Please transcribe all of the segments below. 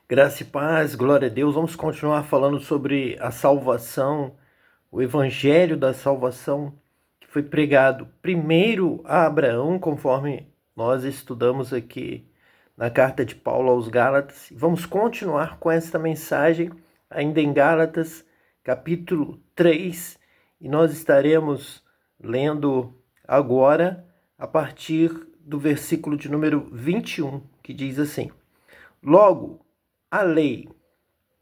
Graça e paz, glória a Deus. Vamos continuar falando sobre a salvação, o evangelho da salvação que foi pregado primeiro a Abraão, conforme nós estudamos aqui na carta de Paulo aos Gálatas. Vamos continuar com esta mensagem ainda em Gálatas, capítulo 3, e nós estaremos lendo agora a partir do versículo de número 21, que diz assim: Logo, a lei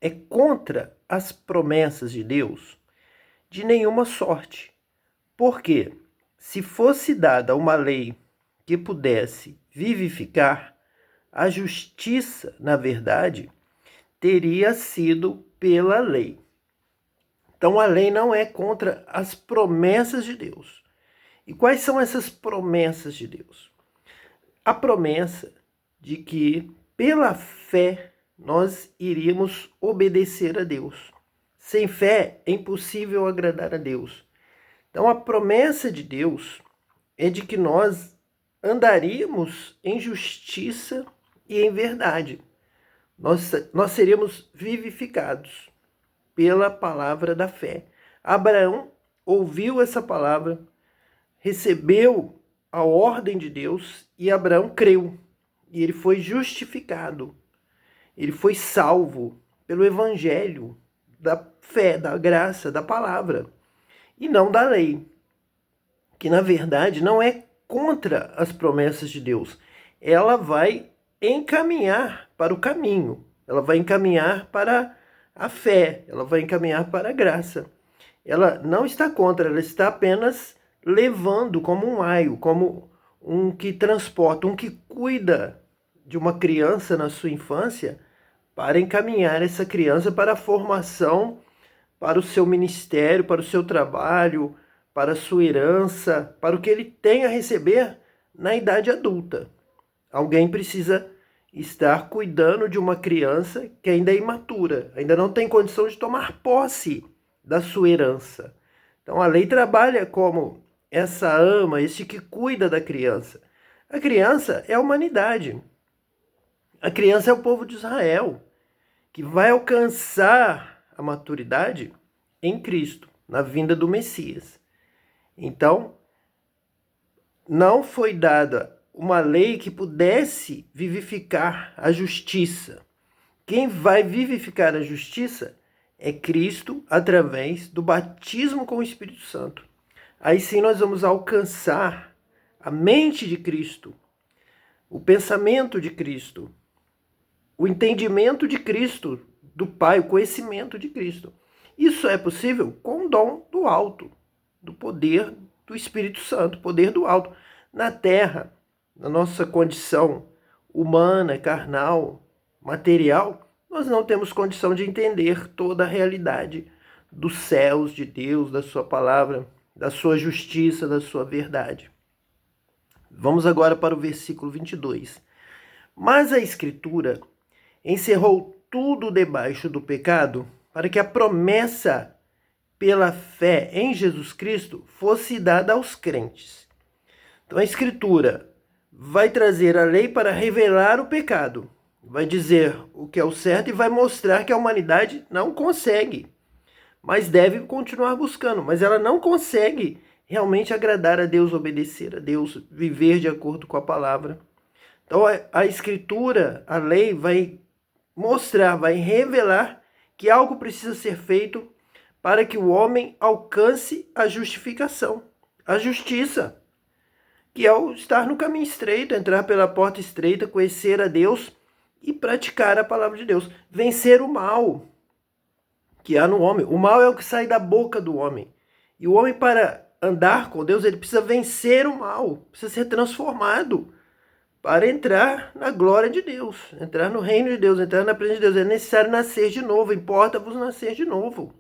é contra as promessas de Deus? De nenhuma sorte. Porque, se fosse dada uma lei que pudesse vivificar, a justiça, na verdade, teria sido pela lei. Então, a lei não é contra as promessas de Deus. E quais são essas promessas de Deus? A promessa de que, pela fé, nós iríamos obedecer a Deus. Sem fé é impossível agradar a Deus. Então a promessa de Deus é de que nós andaríamos em justiça e em verdade. Nós seríamos vivificados pela palavra da fé. Abraão ouviu essa palavra, recebeu a ordem de Deus e Abraão creu. E ele foi justificado. Ele foi salvo pelo evangelho da fé, da graça, da palavra, e não da lei, que na verdade não é contra as promessas de Deus. Ela vai encaminhar para o caminho, ela vai encaminhar para a fé, ela vai encaminhar para a graça. Ela não está contra, ela está apenas levando como um aio, como um que transporta, um que cuida de uma criança na sua infância, para encaminhar essa criança para a formação, para o seu ministério, para o seu trabalho, para a sua herança, para o que ele tem a receber na idade adulta. Alguém precisa estar cuidando de uma criança que ainda é imatura, ainda não tem condição de tomar posse da sua herança. Então a lei trabalha como essa ama, este que cuida da criança. A criança é a humanidade. A criança é o povo de Israel, que vai alcançar a maturidade em Cristo, na vinda do Messias. Então, não foi dada uma lei que pudesse vivificar a justiça. Quem vai vivificar a justiça é Cristo através do batismo com o Espírito Santo. Aí sim nós vamos alcançar a mente de Cristo, o pensamento de Cristo, o entendimento de Cristo, do Pai, o conhecimento de Cristo. Isso é possível com o dom do alto, do poder do Espírito Santo, poder do alto. Na terra, na nossa condição humana, carnal, material, nós não temos condição de entender toda a realidade dos céus de Deus, da sua palavra, da sua justiça, da sua verdade. Vamos agora para o versículo 22. Mas a Escritura encerrou tudo debaixo do pecado, para que a promessa pela fé em Jesus Cristo fosse dada aos crentes. Então a Escritura vai trazer a lei para revelar o pecado, vai dizer o que é o certo e vai mostrar que a humanidade não consegue, mas deve continuar buscando, mas ela não consegue realmente agradar a Deus, obedecer a Deus, viver de acordo com a palavra. Então a Escritura, a lei, vai mostrar, vai revelar que algo precisa ser feito para que o homem alcance a justificação, a justiça, que é o estar no caminho estreito, entrar pela porta estreita, conhecer a Deus e praticar a palavra de Deus, vencer o mal que há no homem. O mal é o que sai da boca do homem. E o homem, para andar com Deus, ele precisa vencer o mal, precisa ser transformado para entrar na glória de Deus, entrar no reino de Deus, entrar na presença de Deus. É necessário nascer de novo, importa-vos nascer de novo.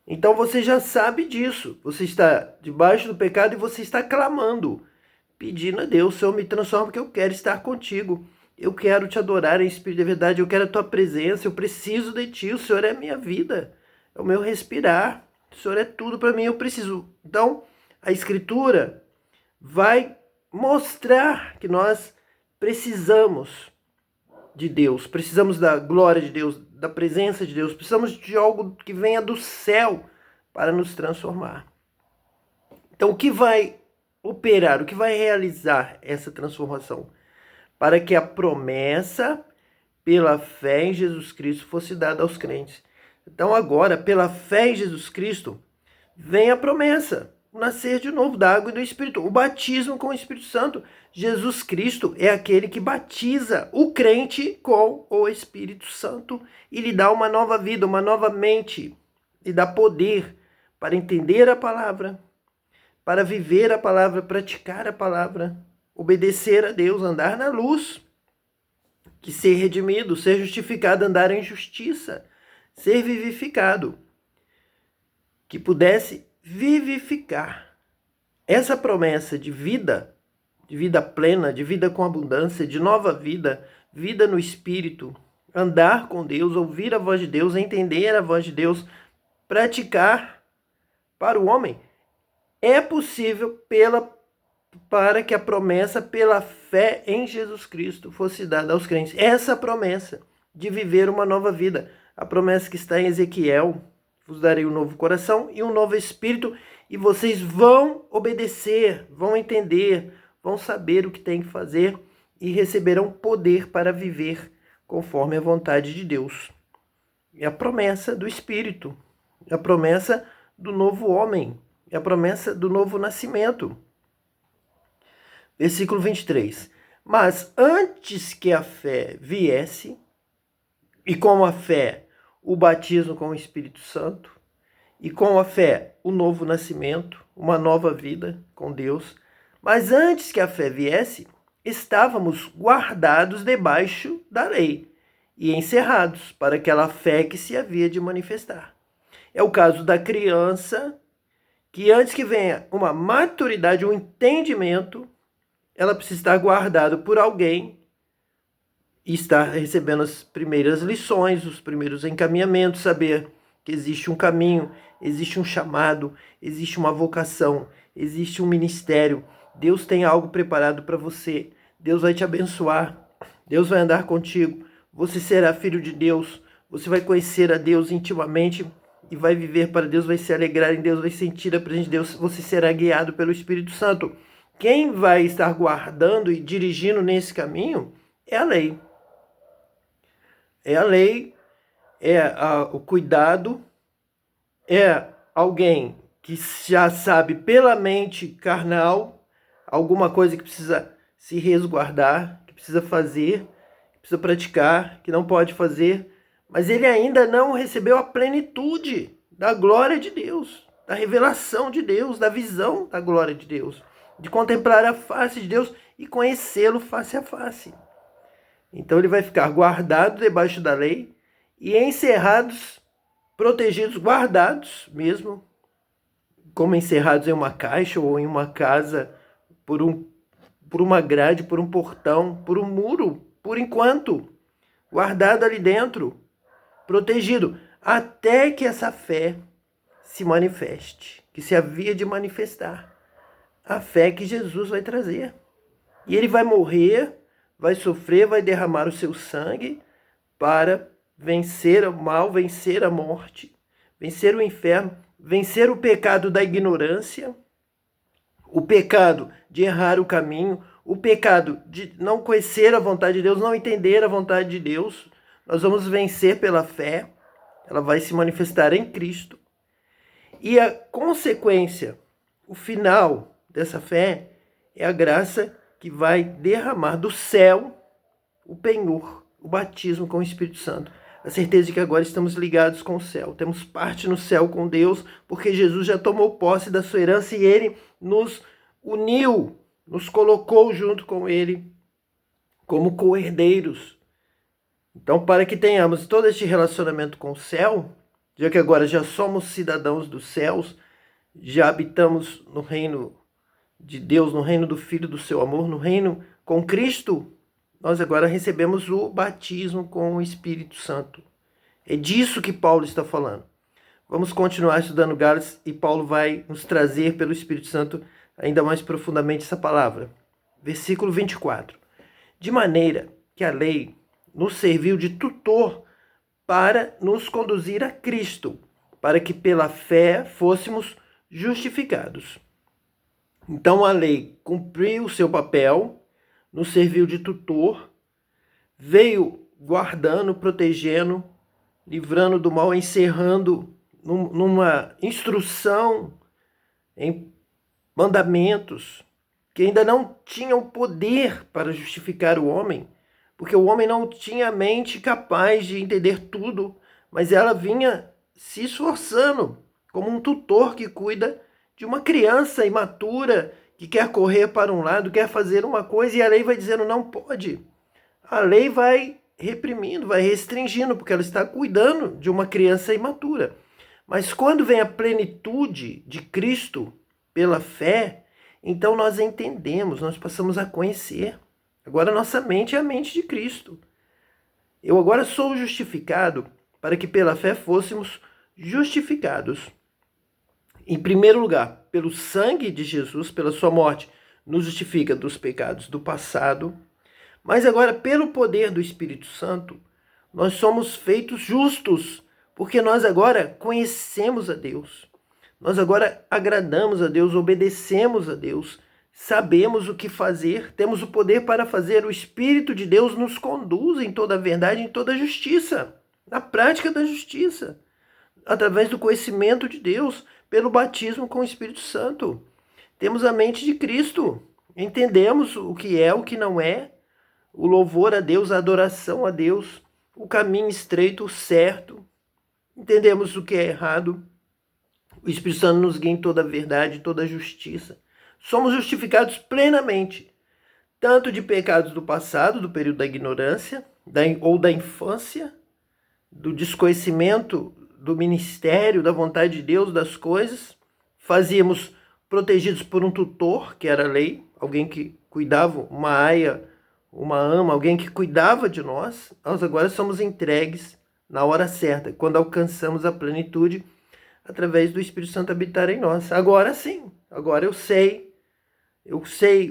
Então você já sabe disso. Você está debaixo do pecado e você está clamando, pedindo a Deus: Senhor, me transforma, porque eu quero estar contigo. Eu quero te adorar em espírito de verdade, eu quero a tua presença, eu preciso de ti, o Senhor é a minha vida, é o meu respirar, o Senhor é tudo para mim, eu preciso. Então, a Escritura vai mostrar que nós precisamos de Deus, precisamos da glória de Deus, da presença de Deus, precisamos de algo que venha do céu para nos transformar. Então, o que vai operar, o que vai realizar essa transformação? Para que a promessa pela fé em Jesus Cristo fosse dada aos crentes. Então, agora, pela fé em Jesus Cristo, vem a promessa, o nascer de novo da água e do Espírito, o batismo com o Espírito Santo. Jesus Cristo é aquele que batiza o crente com o Espírito Santo e lhe dá uma nova vida, uma nova mente, lhe dá poder para entender a palavra, para viver a palavra, praticar a palavra, obedecer a Deus, andar na luz, que ser redimido, ser justificado, andar em justiça, ser vivificado, que pudesse vivificar. Essa promessa de vida plena, de vida com abundância, de nova vida, vida no Espírito, andar com Deus, ouvir a voz de Deus, entender a voz de Deus, praticar para o homem, é possível para que a promessa pela fé em Jesus Cristo fosse dada aos crentes. Essa promessa de viver uma nova vida, a promessa que está em Ezequiel: vos darei um novo coração e um novo espírito, e vocês vão obedecer, vão entender, vão saber o que tem que fazer e receberão poder para viver conforme a vontade de Deus. É a promessa do Espírito, é a promessa do novo homem, é a promessa do novo nascimento. Versículo 23. Mas antes que a fé viesse, e com a fé o batismo com o Espírito Santo, e com a fé o novo nascimento, uma nova vida com Deus, mas antes que a fé viesse, estávamos guardados debaixo da lei e encerrados para aquela fé que se havia de manifestar. É o caso da criança que, antes que venha uma maturidade, um entendimento, ela precisa estar guardada por alguém e estar recebendo as primeiras lições, os primeiros encaminhamentos, saber que existe um caminho, existe um chamado, existe uma vocação, existe um ministério. Deus tem algo preparado para você. Deus vai te abençoar. Deus vai andar contigo. Você será filho de Deus. Você vai conhecer a Deus intimamente e vai viver para Deus, vai se alegrar em Deus, vai sentir a presença de Deus. Você será guiado pelo Espírito Santo. Quem vai estar guardando e dirigindo nesse caminho é a lei. É a lei, o cuidado, é alguém que já sabe pela mente carnal alguma coisa que precisa se resguardar, que precisa fazer, que precisa praticar, que não pode fazer, mas ele ainda não recebeu a plenitude da glória de Deus, da revelação de Deus, da visão da glória de Deus, de contemplar a face de Deus e conhecê-lo face a face. Então ele vai ficar guardado debaixo da lei e encerrados, protegidos, guardados mesmo, como encerrados em uma caixa ou em uma casa, por uma grade, por um portão, por um muro, por enquanto, guardado ali dentro, protegido, até que essa fé se manifeste, que se havia de manifestar, a fé que Jesus vai trazer. E ele vai morrer, vai sofrer, vai derramar o seu sangue para vencer o mal, vencer a morte, vencer o inferno, vencer o pecado da ignorância, o pecado de errar o caminho, o pecado de não conhecer a vontade de Deus, não entender a vontade de Deus. Nós vamos vencer pela fé, ela vai se manifestar em Cristo. E a consequência, o final dessa fé é a graça que vai derramar do céu o penhor, o batismo com o Espírito Santo. A certeza de que agora estamos ligados com o céu. Temos parte no céu com Deus, porque Jesus já tomou posse da sua herança e ele nos uniu, nos colocou junto com ele como co-herdeiros. Então, para que tenhamos todo este relacionamento com o céu, já que agora já somos cidadãos dos céus, já habitamos no reino de Deus, no reino do Filho do seu amor, no reino com Cristo, nós agora recebemos o batismo com o Espírito Santo. É disso que Paulo está falando. Vamos continuar estudando Gálatas e Paulo vai nos trazer pelo Espírito Santo ainda mais profundamente essa palavra. Versículo 24. De maneira que a lei nos serviu de tutor para nos conduzir a Cristo, para que pela fé fôssemos justificados. Então a lei cumpriu o seu papel, nos serviu de tutor, veio guardando, protegendo, livrando do mal, encerrando numa instrução em mandamentos que ainda não tinham poder para justificar o homem, porque o homem não tinha a mente capaz de entender tudo, mas ela vinha se esforçando como um tutor que cuida de uma criança imatura que quer correr para um lado, quer fazer uma coisa e a lei vai dizendo não pode. A lei vai reprimindo, vai restringindo, porque ela está cuidando de uma criança imatura. Mas quando vem a plenitude de Cristo pela fé, então nós entendemos, nós passamos a conhecer. Agora nossa mente é a mente de Cristo. Eu agora sou justificado para que pela fé fôssemos justificados. Em primeiro lugar, pelo sangue de Jesus, pela sua morte, nos justifica dos pecados do passado. Mas agora, pelo poder do Espírito Santo, nós somos feitos justos, porque nós agora conhecemos a Deus. Nós agora agradamos a Deus, obedecemos a Deus, sabemos o que fazer, temos o poder para fazer. O Espírito de Deus nos conduz em toda a verdade, em toda a justiça, na prática da justiça, através do conhecimento de Deus, pelo batismo com o Espírito Santo. Temos a mente de Cristo, entendemos o que é, o que não é, o louvor a Deus, a adoração a Deus, o caminho estreito, o certo. Entendemos o que é errado. O Espírito Santo nos guia em toda a verdade, toda a justiça. Somos justificados plenamente, tanto de pecados do passado, do período da ignorância, ou da infância, do desconhecimento do ministério, da vontade de Deus, das coisas. Fazíamos protegidos por um tutor, que era a lei, alguém que cuidava, uma aia, uma ama, alguém que cuidava de nós. Nós agora somos entregues na hora certa, quando alcançamos a plenitude, através do Espírito Santo habitar em nós. Agora sim, agora eu sei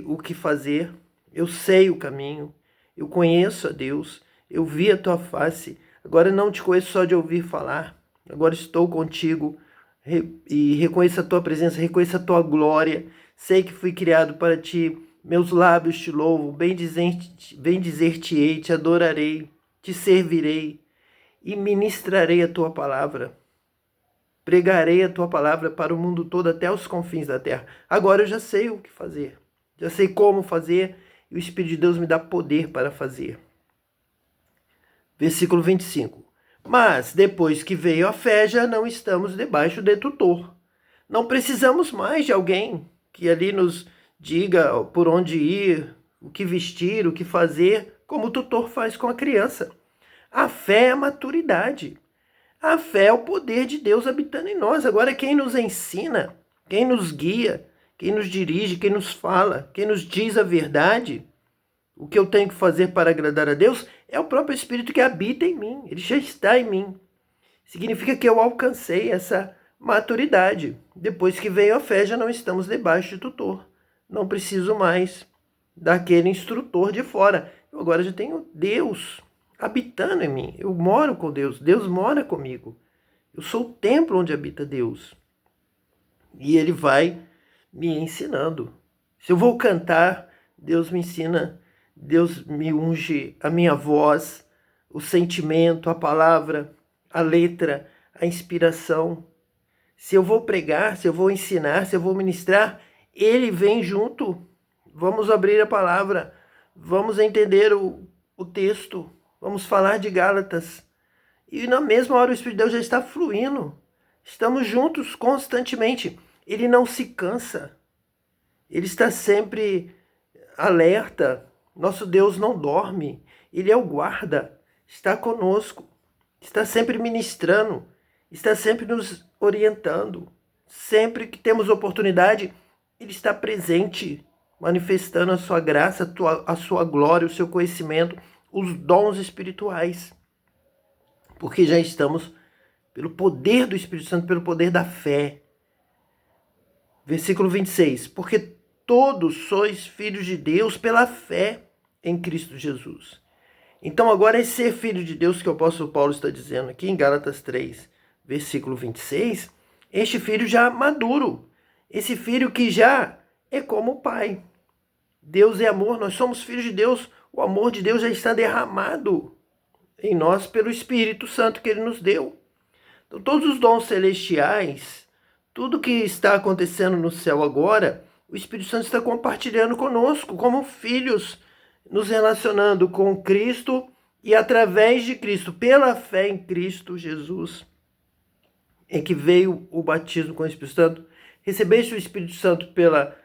o que fazer, eu sei o caminho, eu conheço a Deus, eu vi a tua face, agora não te conheço só de ouvir falar, agora estou contigo e reconheço a tua presença, reconheço a tua glória, sei que fui criado para ti, meus lábios te louvam, bem dizer-te-ei, te adorarei, te servirei e ministrarei a tua palavra. Pregarei a tua palavra para o mundo todo, até os confins da terra. Agora eu já sei o que fazer, já sei como fazer, e o Espírito de Deus me dá poder para fazer. Versículo 25. Mas, depois que veio a fé, já não estamos debaixo de tutor. Não precisamos mais de alguém que ali nos diga por onde ir, o que vestir, o que fazer, como o tutor faz com a criança. A fé é a maturidade. A fé é o poder de Deus habitando em nós. Agora, quem nos ensina, quem nos guia, quem nos dirige, quem nos fala, quem nos diz a verdade, o que eu tenho que fazer para agradar a Deus, é o próprio Espírito que habita em mim. Ele já está em mim. Significa que eu alcancei essa maturidade. Depois que veio a fé, já não estamos debaixo de tutor. Não preciso mais daquele instrutor de fora. Eu agora já tenho Deus habitando em mim. Eu moro com Deus. Deus mora comigo. Eu sou o templo onde habita Deus. E Ele vai me ensinando. Se eu vou cantar, Deus me ensina. Deus me unge a minha voz, o sentimento, a palavra, a letra, a inspiração. Se eu vou pregar, se eu vou ensinar, se eu vou ministrar, Ele vem junto. Vamos abrir a palavra. Vamos entender o texto. Vamos falar de Gálatas. E na mesma hora o Espírito de Deus já está fluindo. Estamos juntos constantemente. Ele não se cansa. Ele está sempre alerta. Nosso Deus não dorme. Ele é o guarda. Está conosco. Está sempre ministrando. Está sempre nos orientando. Sempre que temos oportunidade, Ele está presente, manifestando a sua graça, a sua glória, o seu conhecimento, os dons espirituais, porque já estamos pelo poder do Espírito Santo, pelo poder da fé. Versículo 26. Porque todos sois filhos de Deus pela fé em Cristo Jesus. Então agora esse ser filho de Deus que o apóstolo Paulo está dizendo aqui em Gálatas 3, versículo 26, este filho já maduro, esse filho que já é como o Pai. Deus é amor, nós somos filhos de Deus, o amor de Deus já está derramado em nós pelo Espírito Santo que Ele nos deu. Então todos os dons celestiais, tudo que está acontecendo no céu agora, o Espírito Santo está compartilhando conosco, como filhos, nos relacionando com Cristo e através de Cristo, pela fé em Cristo Jesus, em que veio o batismo com o Espírito Santo. Recebeste o Espírito Santo pela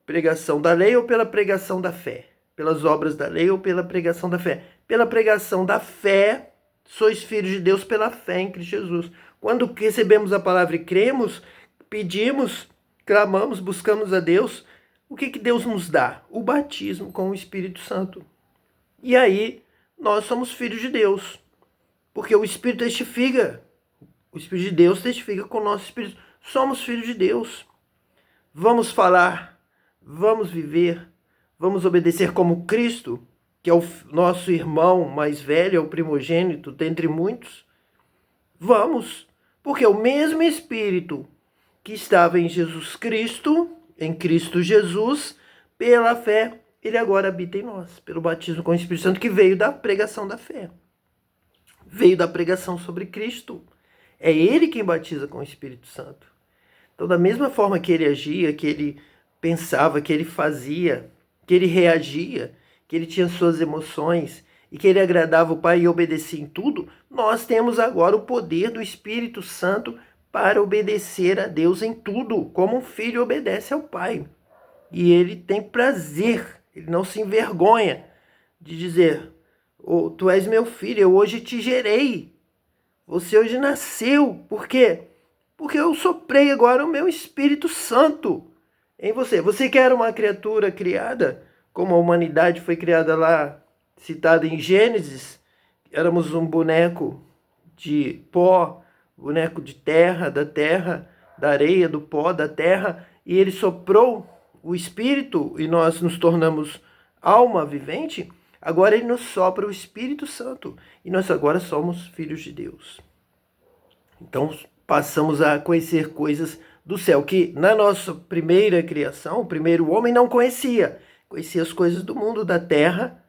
pregação da lei ou pela pregação da fé? Pelas obras da lei ou pela pregação da fé? Pela pregação da fé, sois filhos de Deus pela fé em Cristo Jesus. Quando recebemos a palavra e cremos, pedimos, clamamos, buscamos a Deus, o que Deus nos dá? O batismo com o Espírito Santo. E aí, nós somos filhos de Deus, porque o Espírito testifica, o Espírito de Deus testifica com o nosso Espírito. Somos filhos de Deus. Vamos falar, vamos viver, vamos obedecer como Cristo, que é o nosso irmão mais velho, é o primogênito dentre muitos. Vamos, porque o mesmo Espírito que estava em Jesus Cristo, em Cristo Jesus, pela fé, ele agora habita em nós, pelo batismo com o Espírito Santo, que veio da pregação da fé. Veio da pregação sobre Cristo. É ele quem batiza com o Espírito Santo. Então, da mesma forma que ele agia, que ele pensava, que ele fazia, que ele reagia, que ele tinha suas emoções e que ele agradava o Pai e obedecia em tudo, nós temos agora o poder do Espírito Santo para obedecer a Deus em tudo, como um filho obedece ao Pai. E ele tem prazer, ele não se envergonha de dizer: oh, tu és meu filho, eu hoje te gerei. Você hoje nasceu. Por quê? Porque eu soprei agora o meu Espírito Santo em você. Você que era uma criatura criada, como a humanidade foi criada lá, citada em Gênesis, éramos um boneco de pó, boneco de terra, da areia, do pó, da terra, e ele soprou o Espírito e nós nos tornamos alma vivente. Agora ele nos sopra o Espírito Santo e nós agora somos filhos de Deus. Então passamos a conhecer coisas do céu que na nossa primeira criação, o primeiro homem não conhecia. Conhecia as coisas do mundo, da terra.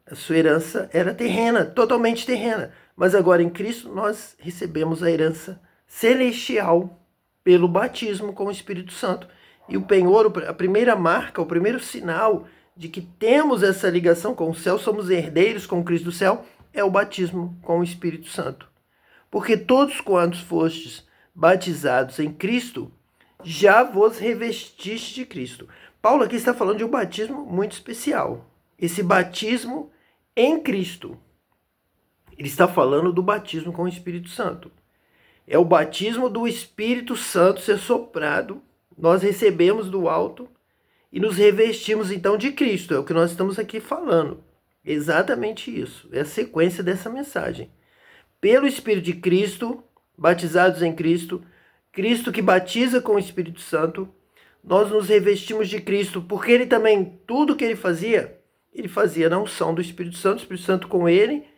A sua herança era terrena, totalmente terrena. Mas agora em Cristo nós recebemos a herança celestial pelo batismo com o Espírito Santo. E o penhor, a primeira marca, o primeiro sinal de que temos essa ligação com o céu, somos herdeiros com Cristo do céu, é o batismo com o Espírito Santo. Porque todos quantos fostes batizados em Cristo, já vos revestiste de Cristo. Paulo aqui está falando de um batismo muito especial. Esse batismo em Cristo. Ele está falando do batismo com o Espírito Santo. É o batismo do Espírito Santo ser soprado. Nós recebemos do alto e nos revestimos então de Cristo. É o que nós estamos aqui falando. Exatamente isso. É a sequência dessa mensagem. Pelo Espírito de Cristo, batizados em Cristo, Cristo que batiza com o Espírito Santo, nós nos revestimos de Cristo, porque ele também, tudo que ele fazia na unção do Espírito Santo com ele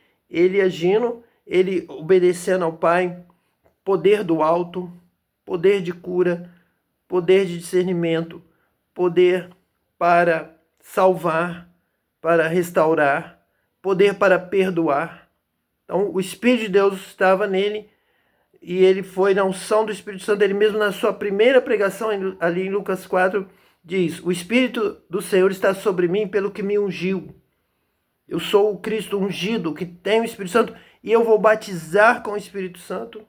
agindo, ele obedecendo ao Pai, poder do alto, poder de cura, poder de discernimento, poder para salvar, para restaurar, poder para perdoar. Então, o Espírito de Deus estava nele e ele foi na unção do Espírito Santo. Ele mesmo, na sua primeira pregação, ali em Lucas 4, diz: o Espírito do Senhor está sobre mim pelo que me ungiu. Eu sou o Cristo ungido, que tem o Espírito Santo, e eu vou batizar com o Espírito Santo.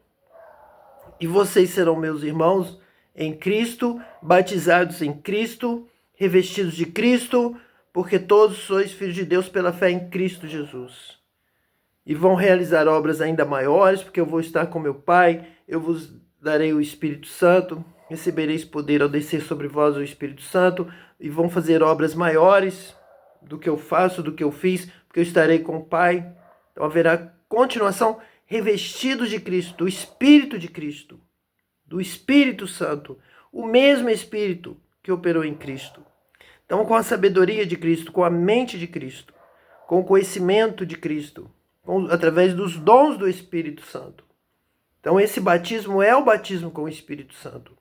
E vocês serão meus irmãos em Cristo, batizados em Cristo, revestidos de Cristo, porque todos sois filhos de Deus pela fé em Cristo Jesus. E vão realizar obras ainda maiores, porque eu vou estar com meu Pai, eu vos darei o Espírito Santo, recebereis poder ao descer sobre vós o Espírito Santo, e vão fazer obras maiores do que eu faço, do que eu fiz, porque eu estarei com o Pai. Então haverá continuação, revestidos de Cristo, do Espírito de Cristo, do Espírito Santo, o mesmo Espírito que operou em Cristo. Então, com a sabedoria de Cristo, com a mente de Cristo, com o conhecimento de Cristo, através dos dons do Espírito Santo. Então esse batismo é o batismo com o Espírito Santo.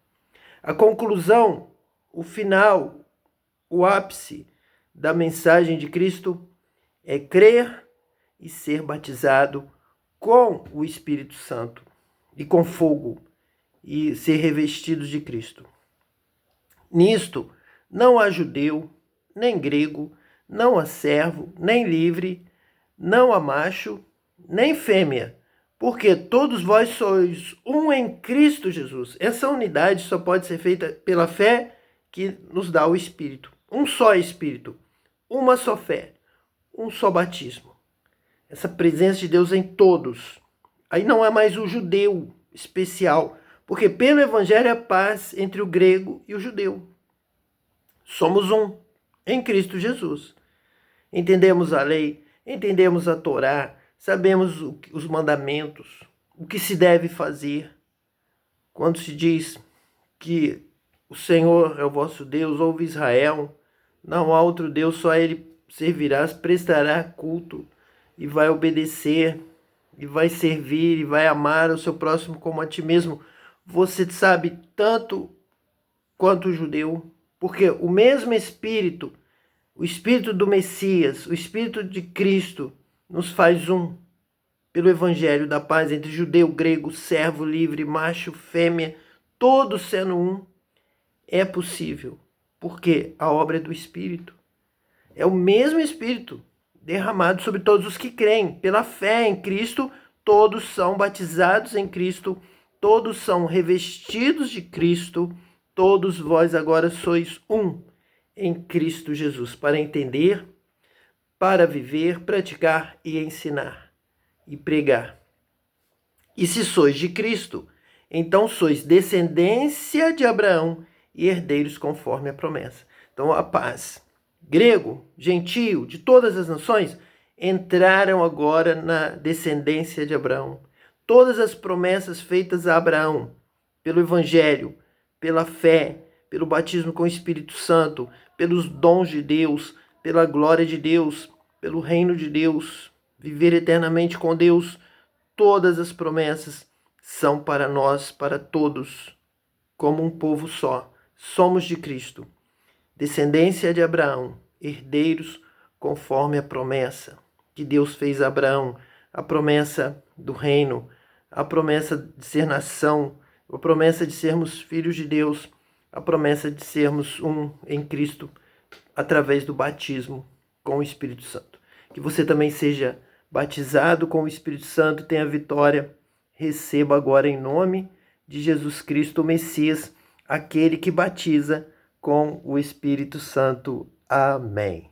A conclusão, o final, o ápice da mensagem de Cristo é crer e ser batizado com o Espírito Santo e com fogo e ser revestidos de Cristo. Nisto, não há judeu, nem grego, não há servo, nem livre, não há macho, nem fêmea, porque todos vós sois um em Cristo Jesus. Essa unidade só pode ser feita pela fé que nos dá o Espírito. Um só Espírito, uma só fé, um só batismo. Essa presença de Deus em todos. Aí não é mais o judeu especial, porque pelo Evangelho é paz entre o grego e o judeu. Somos um em Cristo Jesus. Entendemos a lei, entendemos a Torá, sabemos os mandamentos, o que se deve fazer. Quando se diz que o Senhor é o vosso Deus, ouve Israel, não há outro Deus, só a Ele servirás, prestará culto e vai obedecer, e vai servir, e vai amar o seu próximo como a ti mesmo. Você sabe tanto quanto o judeu, porque o mesmo Espírito, o Espírito do Messias, o Espírito de Cristo, nos faz um pelo Evangelho da paz entre judeu, grego, servo, livre, macho, fêmea, todos sendo um. É possível, porque a obra é do Espírito. É o mesmo Espírito derramado sobre todos os que creem. Pela fé em Cristo, todos são batizados em Cristo, todos são revestidos de Cristo, todos vós agora sois um em Cristo Jesus, para entender, para viver, praticar e ensinar e pregar. E se sois de Cristo, então sois descendência de Abraão e herdeiros conforme a promessa. Então a paz, grego, gentio, de todas as nações, entraram agora na descendência de Abraão. Todas as promessas feitas a Abraão, pelo Evangelho, pela fé, pelo batismo com o Espírito Santo, pelos dons de Deus, pela glória de Deus, pelo reino de Deus, viver eternamente com Deus, todas as promessas são para nós, para todos, como um povo só. Somos de Cristo, descendência de Abraão, herdeiros conforme a promessa que Deus fez a Abraão, a promessa do reino, a promessa de ser nação, a promessa de sermos filhos de Deus, a promessa de sermos um em Cristo através do batismo com o Espírito Santo. Que você também seja batizado com o Espírito Santo, tenha vitória, receba agora em nome de Jesus Cristo, o Messias, aquele que batiza com o Espírito Santo. Amém.